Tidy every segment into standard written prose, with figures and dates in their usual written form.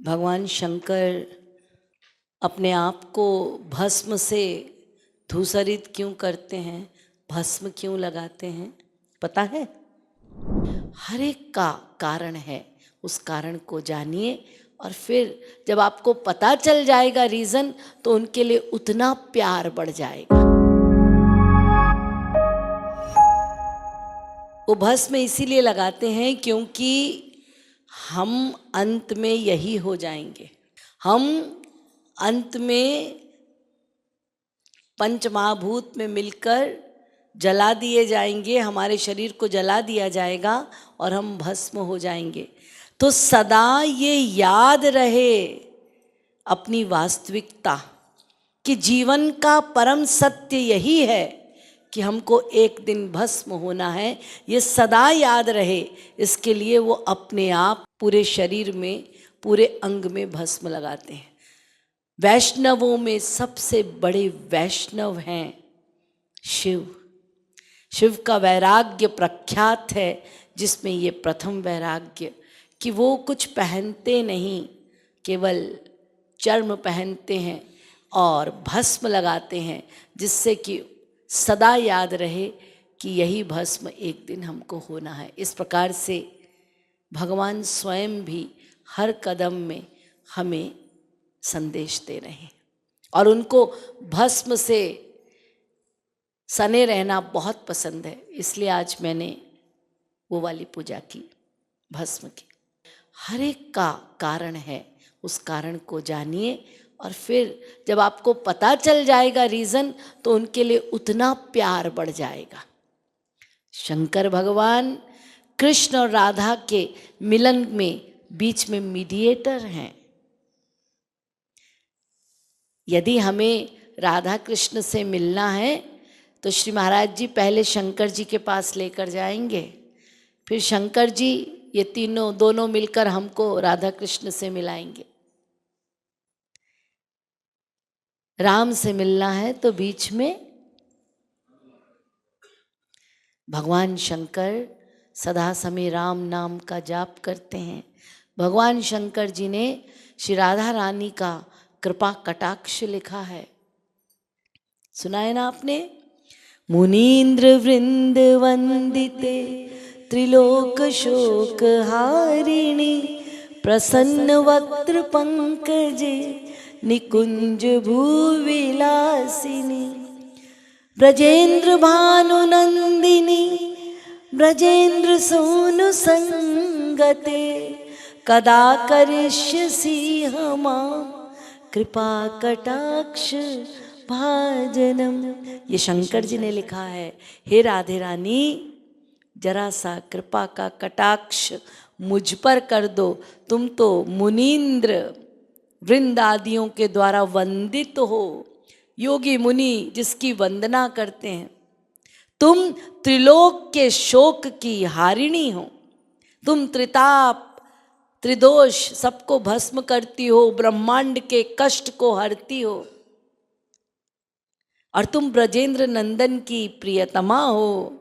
भगवान शंकर अपने आप को भस्म से धूसरित क्यों करते हैं, भस्म क्यों लगाते हैं, पता है? हर एक का कारण है, उस कारण को जानिए और फिर जब आपको पता चल जाएगा रीज़न, तो उनके लिए उतना प्यार बढ़ जाएगा। वो भस्म इसीलिए लगाते हैं क्योंकि हम अंत में यही हो जाएंगे। हम अंत में पंच महाभूत में मिलकर जला दिए जाएंगे, हमारे शरीर को जला दिया जाएगा और हम भस्म हो जाएंगे। तो सदा ये याद रहे अपनी वास्तविकता कि जीवन का परम सत्य यही है कि हमको एक दिन भस्म होना है। ये सदा याद रहे, इसके लिए वो अपने आप पूरे शरीर में, पूरे अंग में भस्म लगाते हैं। वैष्णवों में सबसे बड़े वैष्णव हैं शिव। शिव का वैराग्य प्रख्यात है, जिसमें ये प्रथम वैराग्य कि वो कुछ पहनते नहीं, केवल चर्म पहनते हैं और भस्म लगाते हैं, जिससे कि सदा याद रहे कि यही भस्म एक दिन हमको होना है। इस प्रकार से भगवान स्वयं भी हर कदम में हमें संदेश दे रहे हैं और उनको भस्म से सने रहना बहुत पसंद है। इसलिए आज मैंने वो वाली पूजा की, भस्म की। हर एक का कारण है, उस कारण को जानिए और फिर जब आपको पता चल जाएगा रीज़न, तो उनके लिए उतना प्यार बढ़ जाएगा। शंकर भगवान कृष्ण और राधा के मिलन में बीच में मीडिएटर हैं। यदि हमें राधा कृष्ण से मिलना है तो श्री महाराज जी पहले शंकर जी के पास लेकर जाएंगे, फिर शंकर जी ये दोनों मिलकर हमको राधा कृष्ण से मिलाएंगे। राम से मिलना है तो बीच में भगवान शंकर सदा समय राम नाम का जाप करते हैं। भगवान शंकर जी ने श्री राधा रानी का कृपा कटाक्ष लिखा है, सुना है ना आपने? मुनीन्द्र वृंद वंदिते त्रिलोक शोक हारिणी प्रसन्न वक्त्र पंकजे निकुंज भूविलासिनी ब्रजेंद्र भानुनंदिनी ब्रजेंद्र सोनु संगते कदा करिष्यसि हमां कृपा कटाक्ष भाजनम। ये शंकर जी ने लिखा है, हे राधे रानी जरा सा कृपा का कटाक्ष मुझ पर कर दो। तुम तो मुनीन्द्र वृंद आदियों के द्वारा वंदित हो, योगी मुनि जिसकी वंदना करते हैं। तुम त्रिलोक के शोक की हारिणी हो, तुम त्रिताप त्रिदोष सबको भस्म करती हो, ब्रह्मांड के कष्ट को हरती हो, और तुम ब्रजेंद्र नंदन की प्रियतमा हो,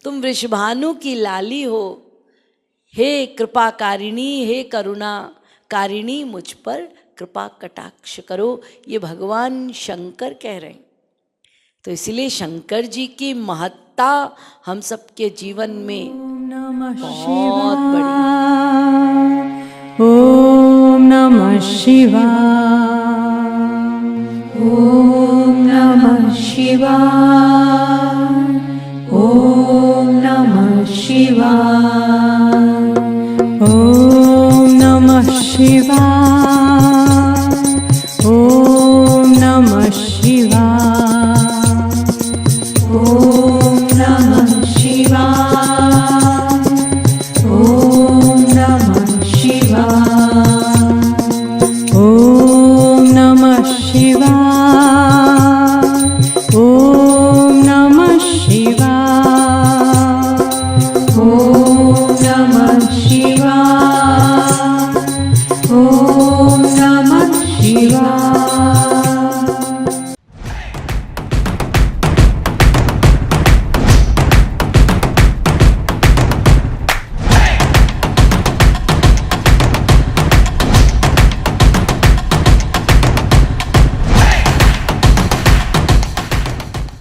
तुम वृषभानु की लाली हो। हे कृपाकारिणी, हे करुणा कारिणी, मुझ पर कृपा कटाक्ष करो। ये भगवान शंकर कह रहे हैं। तो इसलिए शंकर जी की महत्ता हम सबके जीवन में बहुत बड़ी। ओम नमः शिवाय, ओम नमः शिवाय, ओम नमः शिवाय, ओम नमः शिवाय।